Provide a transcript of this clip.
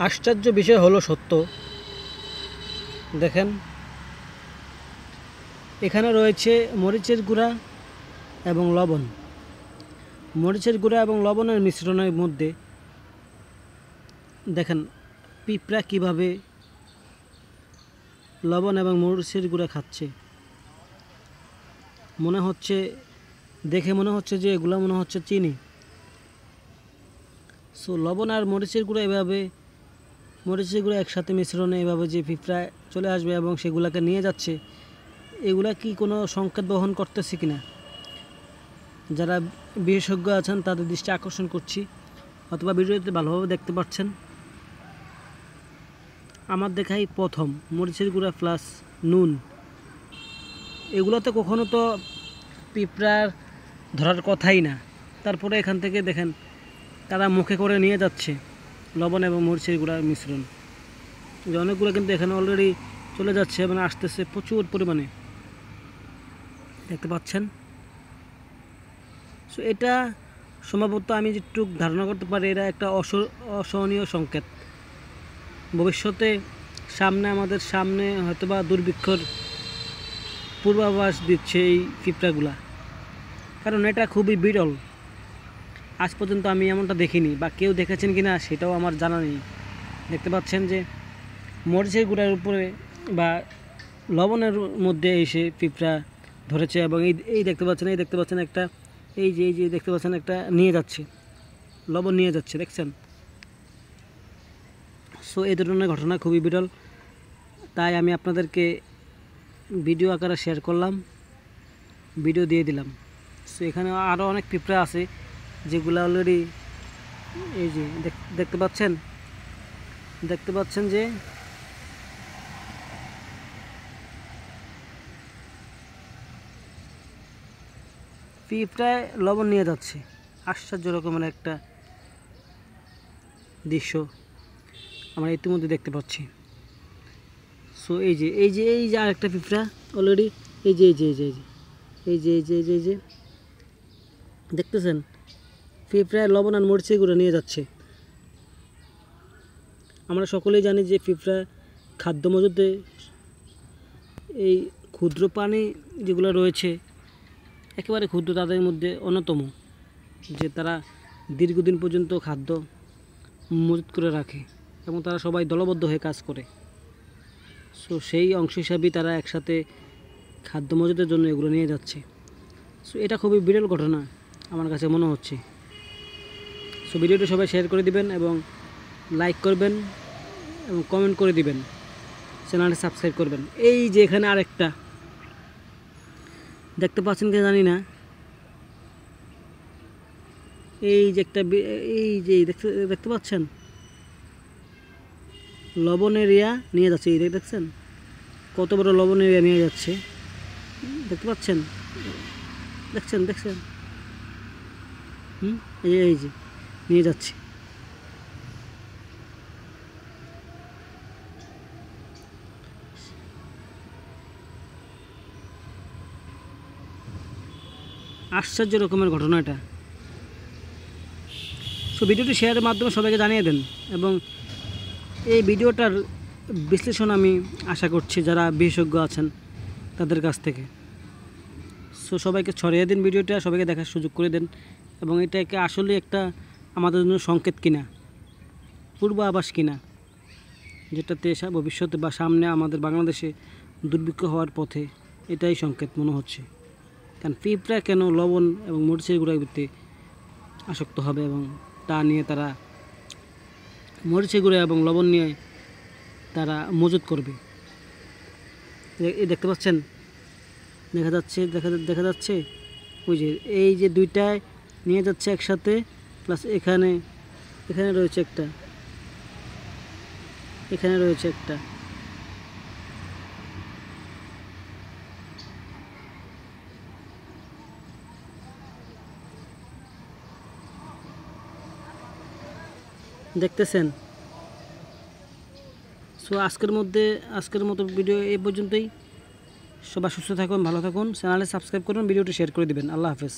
আশ্চর্য বিষয় হলো সত্য, দেখেন এখানে রয়েছে মরিচের গুঁড়া এবং লবণ। মরিচের গুঁড়া এবং লবণের মিশ্রণের মধ্যে দেখেন পিঁপড়া কিভাবে লবণ এবং মরিচের গুঁড়া খাচ্ছে। মনে হচ্ছে, দেখে মনে হচ্ছে যে এগুলো মনে হচ্ছে চিনি। সো লবণ আর মরিচের গুঁড়া এভাবে, মরিচের গুঁড়া একসাথে মিশ্রণে এভাবে যে পিঁপড়া চলে আসবে এবং সেগুলোকে নিয়ে যাচ্ছে, এগুলা কি কোনো সংকেত বহন করতেছে কিনা? যারা বিশেষজ্ঞ আছেন তাদের দৃষ্টি আকর্ষণ করছি, অথবা ভিডিওতে ভালোভাবে দেখতে পাচ্ছেন। আমার দেখাই প্রথম মরিচের গুঁড়া প্লাস নুন, এগুলোতে কখনো তো পিঁপড়ার ধরার কথাই না। তারপরে এখান থেকে দেখেন তারা মুখে করে নিয়ে যাচ্ছে লবণ এবং মরিচের গুঁড়ার মিশ্রণ, যে অনেকগুলো কিন্তু এখানে অলরেডি চলে যাচ্ছে এবং আসতেছে প্রচুর পরিমাণে, দেখতে পাচ্ছেন। সো এটা সম্ভবত আমি যেটুকু ধারণা করতে পারি, এটা একটা অসহনীয় সংকেত। ভবিষ্যতে আমাদের সামনে হয়তোবা দুর্ভিক্ষর পূর্বাভাস দিচ্ছে এই পিঁপড়াগুলা, কারণ এটা খুবই বিরল। আজ পর্যন্ত আমি এমনটা দেখিনি, বা কেউ দেখেছেন কি না সেটাও আমার জানা নেই। দেখতে পাচ্ছেন যে মরিচের গুঁড়ার উপরে বা লবণের মধ্যে এসে পিঁপড়া ধরেছে, এবং এই দেখতে পাচ্ছেন একটা, এই যে দেখতে পাচ্ছেন একটা নিয়ে যাচ্ছে, লবণ নিয়ে যাচ্ছে, দেখছেন। সো এই ধরনের ঘটনা খুবই বিরল, তাই আমি আপনাদেরকে ভিডিও আকারে শেয়ার করলাম, ভিডিও দিয়ে দিলাম। সো এখানে আরও অনেক পিঁপড়া আছে যেগুলো অলরেডি, এই যে দেখতে পাচ্ছেন যে পিঁপড়ায় লবণ নিয়ে যাচ্ছে। আশ্চর্য রকমের একটা দৃশ্য আমরা ইতিমধ্যে দেখতে পাচ্ছি। সো এই যে আরেকটা পিঁপড়া অলরেডি, এই যে দেখতেছেন পিঁপড়ায় লবণ আর মরিচের গুঁড়ো নিয়ে যাচ্ছে। আমরা সকলেই জানি যে পিঁপড়া খাদ্য মজুদে এই ক্ষুদ্র প্রাণী যেগুলো রয়েছে একেবারে ক্ষুদ্র, তাদের মধ্যে অন্যতম, যে তারা দীর্ঘদিন পর্যন্ত খাদ্য মজুত করে রাখে এবং তারা সবাই দলবদ্ধ হয়ে কাজ করে। সো সেই অংশ হিসাবেই তারা একসাথে খাদ্য মজুদের জন্য এগুলো নিয়ে যাচ্ছে। সো এটা খুবই বিরল ঘটনা আমার কাছে মনে হচ্ছে। সো ভিডিওটি সবাই শেয়ার করে দিবেন এবং লাইক করবেন এবং কমেন্ট করে দিবেন, চ্যানেলটি সাবস্ক্রাইব করবেন। এই যে এখানে আরেকটা দেখতে পাচ্ছেন কি জানি না, এই যে একটা, এই যে দেখতে পাচ্ছেন লবণের ইয়া নিয়ে যাচ্ছে, এই দেখছেন কত বড় লবণের ইয়া নিয়ে যাচ্ছে, দেখতে পাচ্ছেন, দেখছেন এই যে নিয়ে যাচ্ছে। আশ্চর্য রকমের ঘটনা এটা। সো ভিডিওটি শেয়ারের মাধ্যমে সবাইকে জানিয়ে দেন, এবং এই ভিডিওটার বিশ্লেষণ আমি আশা করছি যারা বিশেষজ্ঞ আছেন তাদের কাছ থেকে। সো সবাইকে ছড়িয়ে দিন ভিডিওটা, সবাইকে দেখার সুযোগ করে দেন, এবং এটাকে আসলে একটা আমাদের জন্য সংকেত কিনা, পূর্বাভাস কিনা, যেটাতে ভবিষ্যতে বা সামনে আমাদের বাংলাদেশে দুর্ভিক্ষ হওয়ার পথে এটাই সংকেত মনে হচ্ছে। কারণ পিঁপড়া কেন লবণ এবং মরিচের গুঁড়ার ভিত্তি আসক্ত হবে, এবং তা নিয়ে তারা মরিচের গুঁড়া এবং লবণ নিয়ে তারা মজুত করবে। এই দেখতে পাচ্ছেন, দেখা যাচ্ছে ওই যে এই যে দুইটায় নিয়ে যাচ্ছে একসাথে, প্লাস এখানে রয়েছে একটা, দেখতেছেন। সো আজকের মতো ভিডিও এই পর্যন্তই। সবাই সুস্থ থাকুন, ভালো থাকুন, চ্যানেলে সাবস্ক্রাইব করুন, ভিডিওটি শেয়ার করে দিবেন। আল্লাহ হাফেজ।